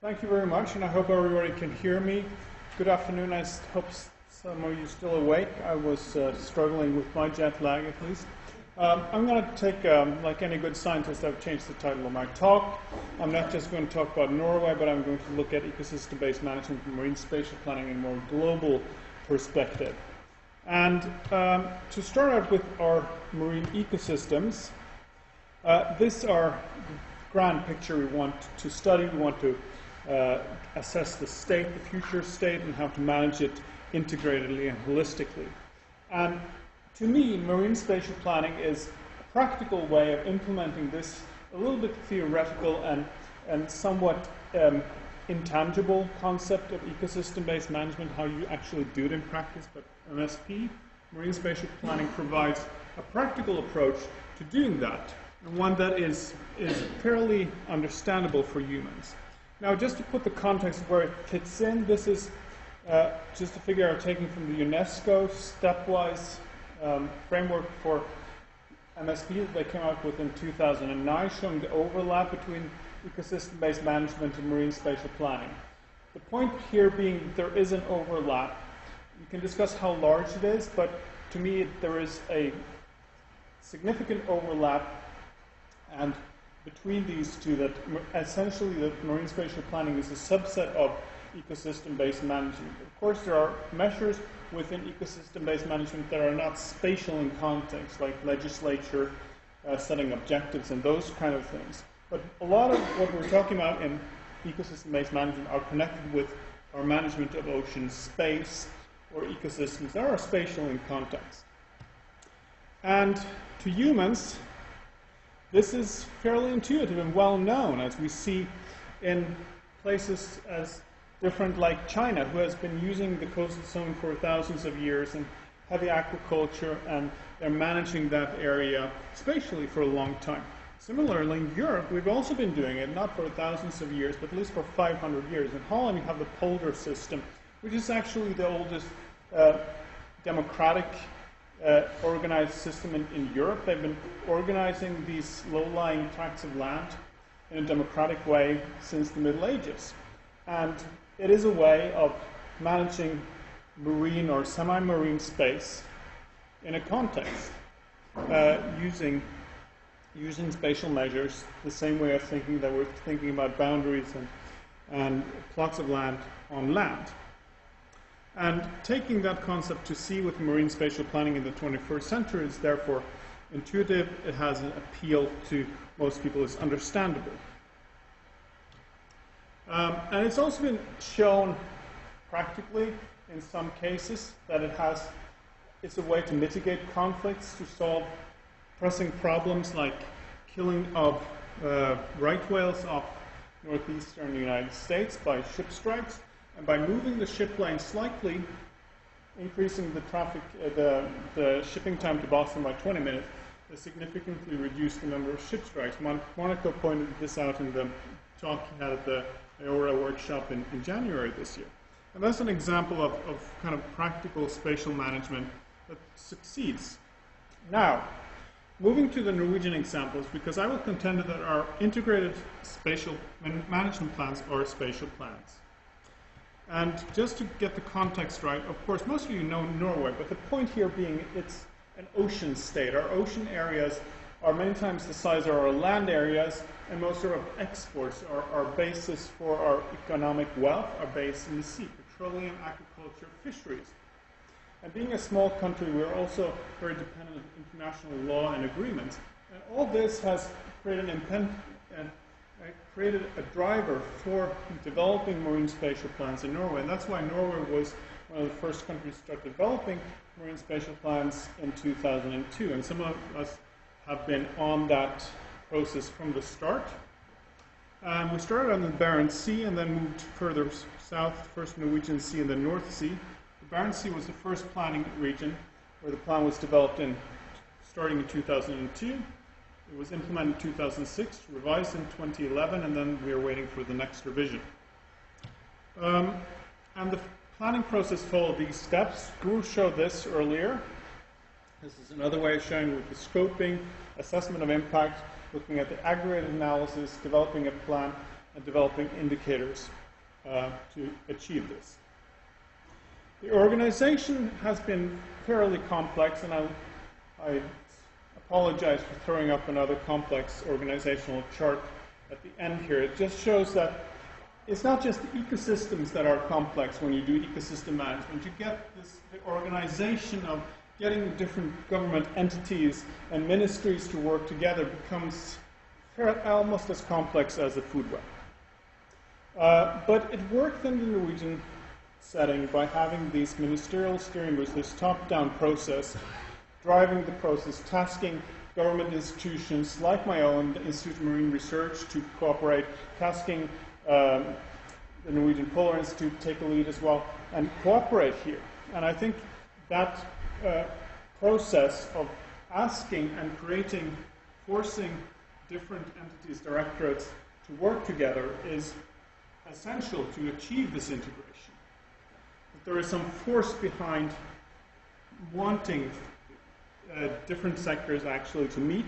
Thank you very much, and I hope everybody can hear me. Good afternoon. I hope some of you are still awake. I was struggling with my jet lag, at least. I'm going to take, like any good scientist, I've changed the title of my talk. I'm not just going to talk about Norway, but I'm going to look at ecosystem-based management and marine spatial planning in a more global perspective. And to start out with our marine ecosystems, this is our grand picture we want to study. We want to assess the state, the future state, and how to manage it integratedly and holistically. And to me, marine spatial planning is a practical way of implementing this a little bit theoretical and somewhat intangible concept of ecosystem-based management, how you actually do it in practice. But MSP, marine spatial planning, provides a practical approach to doing that, and one that is fairly understandable for humans. Now, just to put the context of where it fits in, this is just a figure I've taken from the UNESCO stepwise framework for MSP that they came out with in 2009, showing the overlap between ecosystem-based management and marine spatial planning. The point here being there is an overlap. You can discuss how large it is, but to me there is a significant overlap, and between these two, that essentially the marine spatial planning is a subset of ecosystem-based management. Of course, there are measures within ecosystem-based management that are not spatial in context, like legislature setting objectives and those kind of things. But a lot of what we're talking about in ecosystem-based management are connected with our management of ocean space or ecosystems that are spatial in context. And to humans, this is fairly intuitive and well known, as we see in places as different like China, who has been using the coastal zone for thousands of years and heavy aquaculture, and they're managing that area spatially for a long time. Similarly, in Europe, we've also been doing it, not for thousands of years, but at least for 500 years. In Holland, you have the polder system, which is actually the oldest democratic organized system in Europe. They've been organizing these low-lying tracts of land in a democratic way since the Middle Ages. And it is a way of managing marine or semi-marine space in a context, using spatial measures, the same way of thinking that we're thinking about boundaries and plots of land on land. And taking that concept to sea with marine spatial planning in the 21st century is therefore intuitive. It has an appeal to most people. It's understandable. And it's also been shown practically in some cases that it's a way to mitigate conflicts, to solve pressing problems like killing of right whales off northeastern United States by ship strikes. And by moving the ship lane slightly, increasing the traffic, the shipping time to Boston by 20 minutes, they significantly reduced the number of ship strikes. Monaco pointed this out in the talk he had at the IORA workshop in January this year. And that's an example of kind of practical spatial management that succeeds. Now, moving to the Norwegian examples, because I will contend that our integrated spatial management plans are spatial plans. And just to get the context right, of course, most of you know Norway, but the point here being it's an ocean state. Our ocean areas are many times the size of our land areas, and most of our exports, our basis for our economic wealth, are based in the sea: petroleum, agriculture, fisheries. And being a small country, we're also very dependent on international law and agreements. And all this has created created a driver for developing marine spatial plans in Norway. And that's why Norway was one of the first countries to start developing marine spatial plans in 2002. And some of us have been on that process from the start. We started on the Barents Sea and then moved further south, first Norwegian Sea and then North Sea. The Barents Sea was the first planning region where the plan was developed starting in 2002. It was implemented in 2006, revised in 2011, and then we are waiting for the next revision. And the planning process followed these steps. Guru showed this earlier. This is another way of showing with the scoping, assessment of impact, looking at the aggregate analysis, developing a plan, and developing indicators to achieve this. The organization has been fairly complex, and I apologize for throwing up another complex organizational chart at the end here. It just shows that it's not just the ecosystems that are complex when you do ecosystem management. You get the organization of getting different government entities and ministries to work together becomes almost as complex as a food web. But it worked in the Norwegian setting by having these ministerial steering groups, this top-down process, driving the process, tasking government institutions like my own, the Institute of Marine Research, to cooperate, tasking the Norwegian Polar Institute to take a lead as well, and cooperate here. And I think that process of asking and creating, forcing different entities, directorates to work together is essential to achieve this integration. But there is some force behind wanting different sectors actually to meet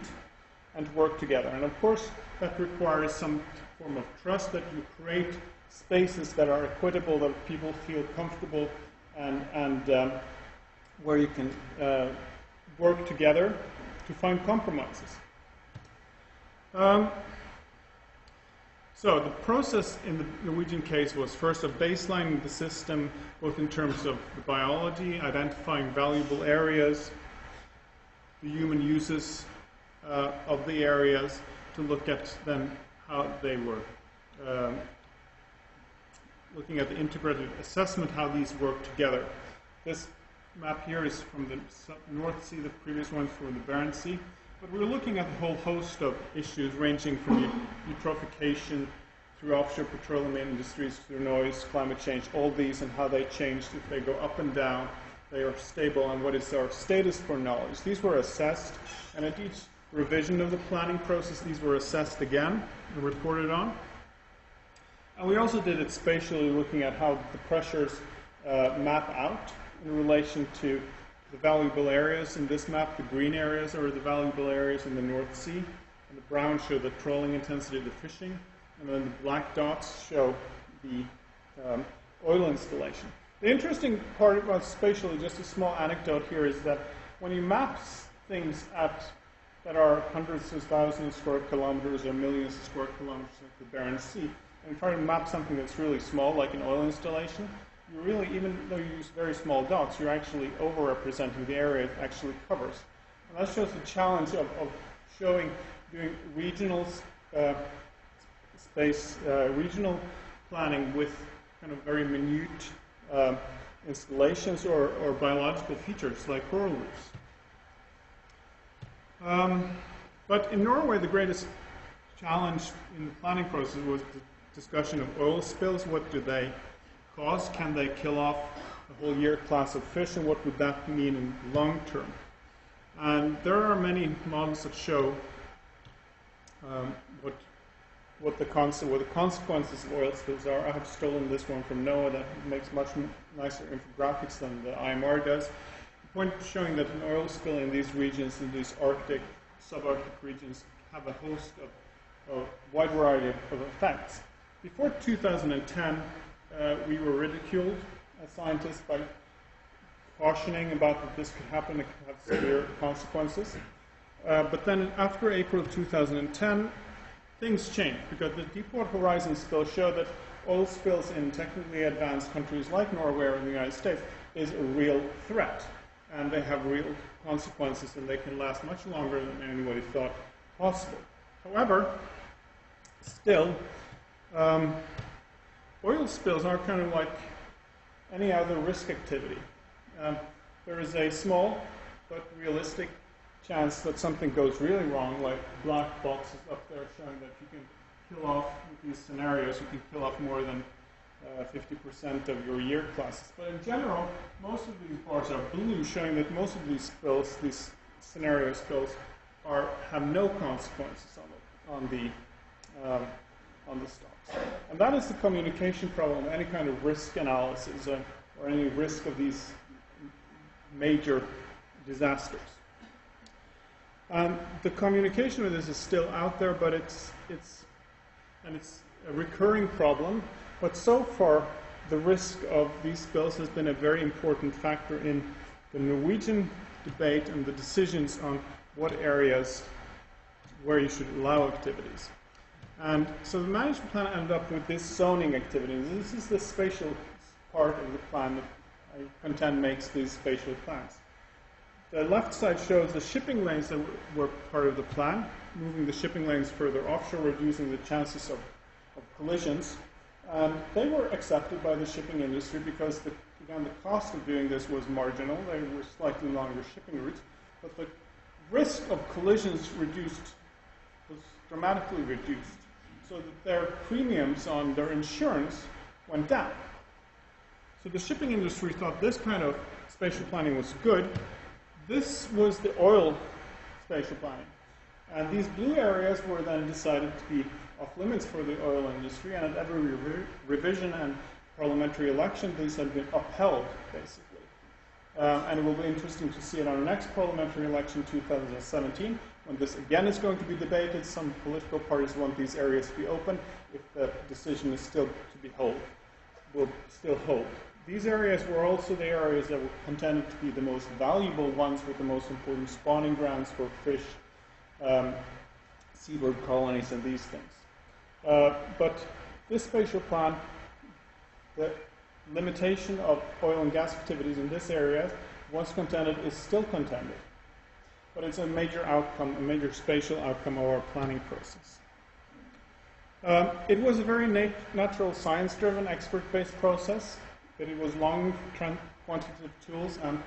and to work together. And of course, that requires some form of trust, that you create spaces that are equitable, that people feel comfortable, and where you can work together to find compromises. So the process in the Norwegian case was first of baselining the system, both in terms of the biology, identifying valuable areas, the human uses of the areas, to look at then how they were, looking at the integrated assessment, how these work together. This map here is from the North Sea, the previous one from the Barents Sea. But we're looking at a whole host of issues ranging from eutrophication through offshore petroleum industries, through noise, climate change, all these and how they changed, if they go up and down, they are stable, and what is our status for knowledge. These were assessed, and at each revision of the planning process, these were assessed again and reported on. And we also did it spatially, looking at how the pressures map out in relation to the valuable areas in this map. The green areas are the valuable areas in the North Sea, and the brown show the trawling intensity of the fishing, and then the black dots show the oil installation. The interesting part about spatially, just a small anecdote here, is that when you map things that are hundreds of thousands of square kilometers or millions of square kilometers like the Barents Sea, and try to map something that's really small, like an oil installation, you really, even though you use very small dots, you're actually overrepresenting the area it actually covers. And that shows the challenge of doing regional regional planning with kind of very minute installations or biological features like coral reefs. But in Norway, the greatest challenge in the planning process was the discussion of oil spills. What do they cause? Can they kill off a whole year class of fish, and what would that mean in the long term? And there are many models that show what the consequences of oil spills are. I have stolen this one from NOAA that makes much nicer infographics than the IMR does. The point showing that an oil spill in these regions, in these Arctic, subarctic regions, have a host of a wide variety of effects. Before 2010, we were ridiculed as scientists by cautioning about that this could happen, it could have severe consequences. But then after April 2010, things changed, because the Deepwater Horizon spill showed that oil spills in technically advanced countries like Norway or the United States is a real threat. And they have real consequences, and they can last much longer than anybody thought possible. However, still, oil spills are kind of like any other risk activity. There is a small but realistic chance that something goes really wrong, like black boxes up there showing that you can kill off, with these scenarios, you can kill off more than 50% of your year classes. But in general, most of these bars are blue, showing that most of these spills, these scenario spills, have no consequences on the stocks. And that is the communication problem, any kind of risk analysis or any risk of these major disasters. The communication with this is still out there, but it's a recurring problem, but so far the risk of these spills has been a very important factor in the Norwegian debate and the decisions on what areas where you should allow activities. And so the management plan ended up with this zoning activity. This is the spatial part of the plan that I contend makes these spatial plans. The left side shows the shipping lanes that were part of the plan, moving the shipping lanes further offshore, reducing the chances of collisions. And they were accepted by the shipping industry because, again, the cost of doing this was marginal. They were slightly longer shipping routes, but the risk of collisions was dramatically reduced, so that their premiums on their insurance went down. So the shipping industry thought this kind of spatial planning was good. This was the oil spatial planning. And these blue areas were then decided to be off limits for the oil industry, and at every revision and parliamentary election, these have been upheld, basically. And it will be interesting to see in our next parliamentary election, 2017, when this again is going to be debated. Some political parties want these areas to be open. If the decision is still to be will still hold. These areas were also the areas that were contended to be the most valuable ones, with the most important spawning grounds for fish, seabird colonies, and these things. But this spatial plan, the limitation of oil and gas activities in this area, once contended, is still contended. But it's a major outcome, a major spatial outcome of our planning process. It was a very natural science-driven, expert-based process, but it was long quantitative tools and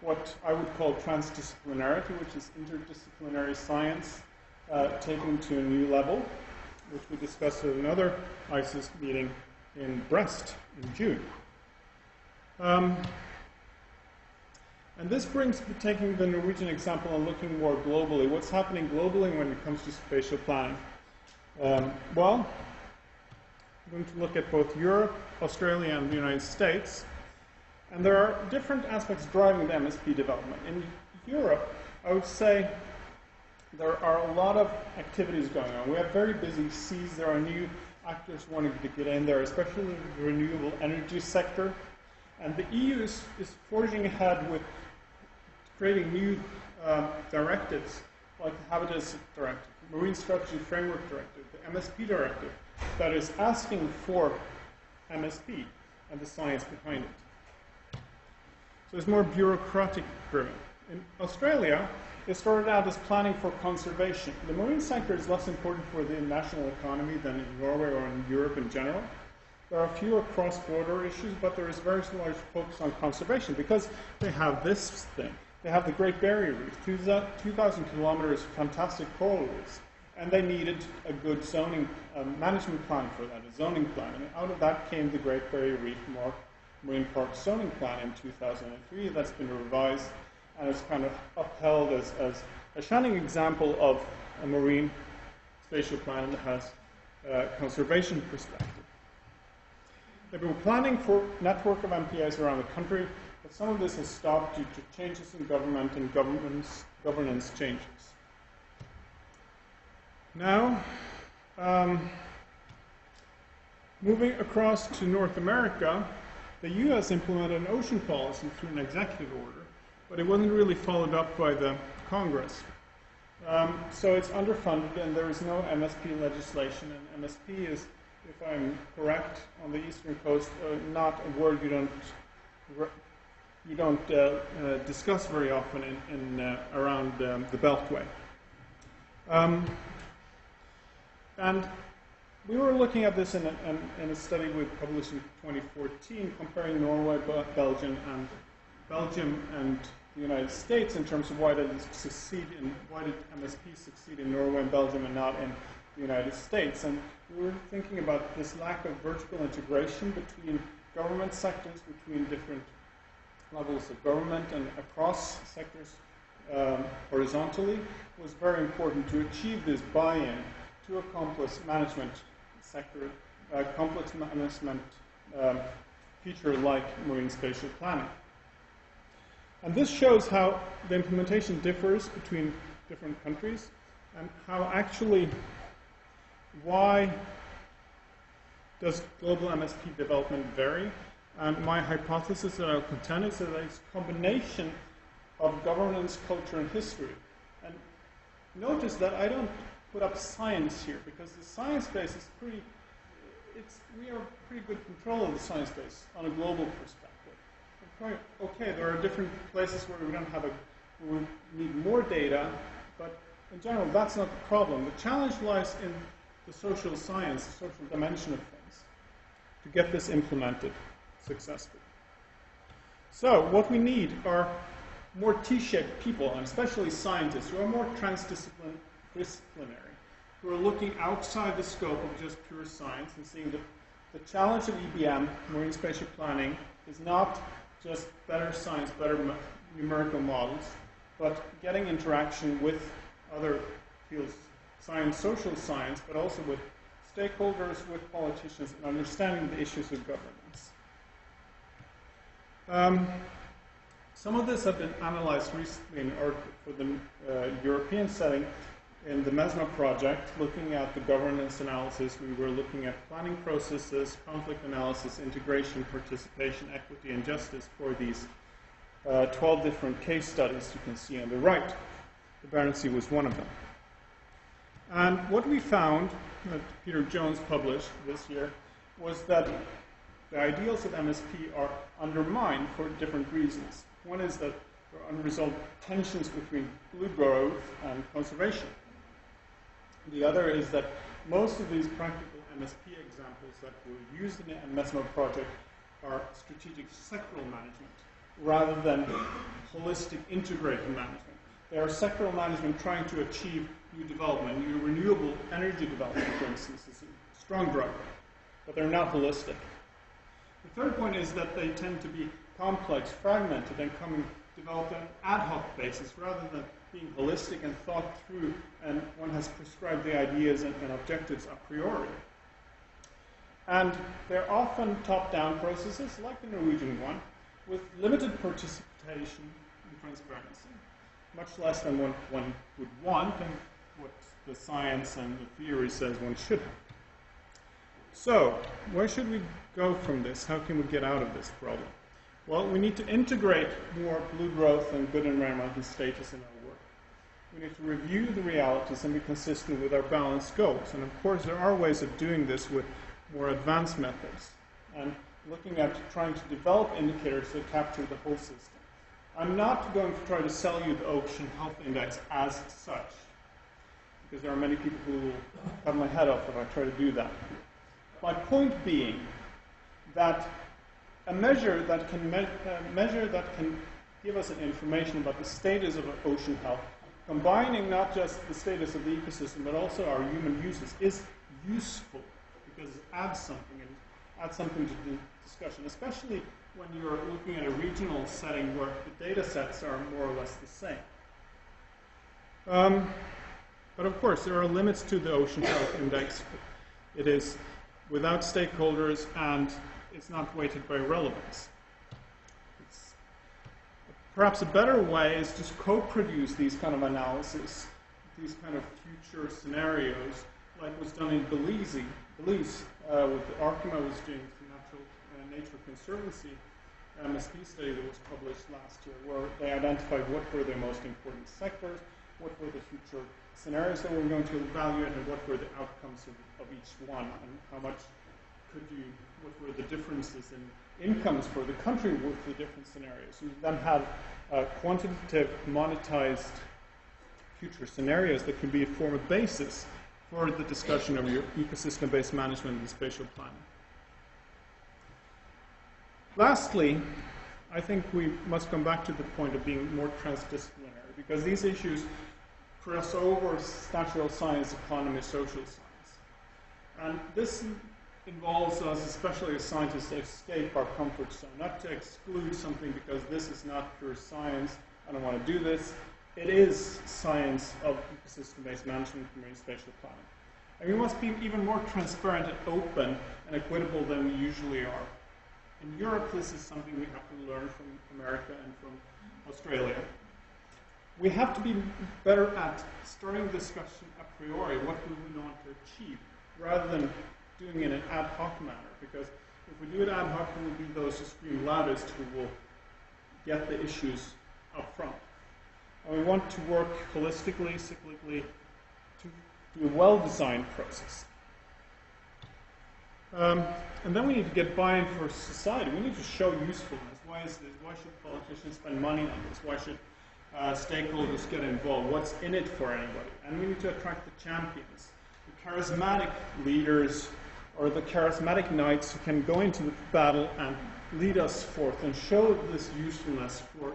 what I would call transdisciplinarity, which is interdisciplinary science taken to a new level, which we discussed at another ICES meeting in Brest in June. And this brings to taking the Norwegian example and looking more globally. What's happening globally when it comes to spatial planning? Well, we're going to look at both Europe, Australia, and the United States. And there are different aspects driving the MSP development. In Europe, I would say there are a lot of activities going on. We have very busy seas. There are new actors wanting to get in there, especially the renewable energy sector. And the EU is forging ahead with creating new directives, like the Habitats Directive, Marine Strategy Framework Directive, the MSP Directive, that is asking for MSP and the science behind it. So it's more bureaucratic driven. In Australia, it started out as planning for conservation. The marine sector is less important for the national economy than in Norway or in Europe in general. There are fewer cross-border issues, but there is a very large focus on conservation because they have this thing. They have the Great Barrier Reef, 2,000 kilometers of fantastic coral reefs, and they needed a good zoning management plan for that, a zoning plan. And out of that came the Great Barrier Reef Marine Park Zoning Plan in 2003 that's been revised and it's kind of upheld as a shining example of a marine spatial plan that has a conservation perspective. They've been planning for a network of MPAs around the country, but some of this has stopped due to changes in government and governance changes. Now, moving across to North America, the U.S. implemented an ocean policy through an executive order, but it wasn't really followed up by the Congress. So it's underfunded, and there is no MSP legislation, and MSP is, if I'm correct, on the eastern coast, not a word you don't discuss very often around the Beltway. And we were looking at this in a study we published in 2014, comparing Norway, Belgium, and the United States in terms of why did MSP succeed in Norway and Belgium and not in the United States. And we were thinking about this lack of vertical integration between government sectors, between different levels of government and across sectors horizontally was very important to achieve this buy-in to a complex management sector, complex management feature like marine spatial planning. And this shows how the implementation differs between different countries and how actually why does global MSP development vary? And my hypothesis that I'll contend is that it's a combination of governance, culture, and history. And notice that I don't put up science here, because the science base is we are pretty good control of the science base on a global perspective. Okay, there are different places where we need more data, but in general, that's not the problem. The challenge lies in the social science, the social dimension of things, to get this implemented successfully. So what we need are more T-shaped people, and especially scientists, who are more transdisciplinary, who are looking outside the scope of just pure science and seeing that the challenge of EBM, marine spatial planning, is not just better science, better numerical models, but getting interaction with other fields, science, social science, but also with stakeholders, with politicians, and understanding the issues of governance. Some of this have been analyzed recently for the European setting in the MESMA project, looking at the governance analysis. We were looking at planning processes, conflict analysis, integration, participation, equity, and justice for these 12 different case studies you can see on the right. The Barents Sea was one of them. And what we found, that Peter Jones published this year, was that the ideals of MSP are undermined for different reasons. One is that there are unresolved tensions between blue growth and conservation. The other is that most of these practical MSP examples that were used in the MESMA project are strategic sectoral management rather than holistic integrated management. They are sectoral management trying to achieve new development. New renewable energy development, for instance, is a strong driver, but they're not holistic. The third point is that they tend to be complex, fragmented, and developed on an ad hoc basis rather than being holistic and thought through, and one has prescribed the ideas and objectives a priori. And they're often top-down processes, like the Norwegian one, with limited participation and transparency, much less than one would want and what the science and the theory says one should have. So, where should we go from this? How can we get out of this problem? Well, we need to integrate more blue growth and good environmental status in our work. We need to review the realities and be consistent with our balanced goals. And of course, there are ways of doing this with more advanced methods and looking at trying to develop indicators that capture the whole system. I'm not going to try to sell you the Ocean Health Index as such, because there are many people who will have my head off if I try to do that. My point being that a measure that can give us an information about the status of ocean health, combining not just the status of the ecosystem but also our human uses, is useful because it adds something to the discussion, especially when you're looking at a regional setting where the data sets are more or less the same. But of course, there are limits to the Ocean Health Index. It is without stakeholders and it's not weighted by relevance. Perhaps a better way is to co-produce these kind of analysis, these kind of future scenarios, like was done in Belize, with Arkema was doing the Nature Conservancy MSP study that was published last year, where they identified what were the most important sectors, what were the future scenarios that we were going to evaluate, and what were the outcomes of each one, and how much what were the differences in incomes for the country with the different scenarios. You then have quantitative, monetized future scenarios that can be a form of basis for the discussion of your ecosystem-based management and spatial planning. Lastly, I think we must come back to the point of being more transdisciplinary, because these issues cross over natural science, economy, social science. And this involves us, especially as scientists, to escape our comfort zone, not to exclude something because this is not pure science, I don't want to do this. It is science of ecosystem-based management and marine spatial planning. And we must be even more transparent and open and equitable than we usually are. In Europe, this is something we have to learn from America and from Australia. We have to be better at starting the discussion a priori. What do we want to achieve? Rather than doing it in an ad hoc manner, because if we do it ad hoc, we will be those who scream loudest who will get the issues up front. And we want to work holistically, cyclically, to do a well-designed process. And then we need to get buy-in for society. We need to show usefulness. Why is this? Why should politicians spend money on this? Why should stakeholders get involved? What's in it for anybody? And we need to attract the champions, the charismatic leaders, or the charismatic knights who can go into the battle and lead us forth and show this usefulness for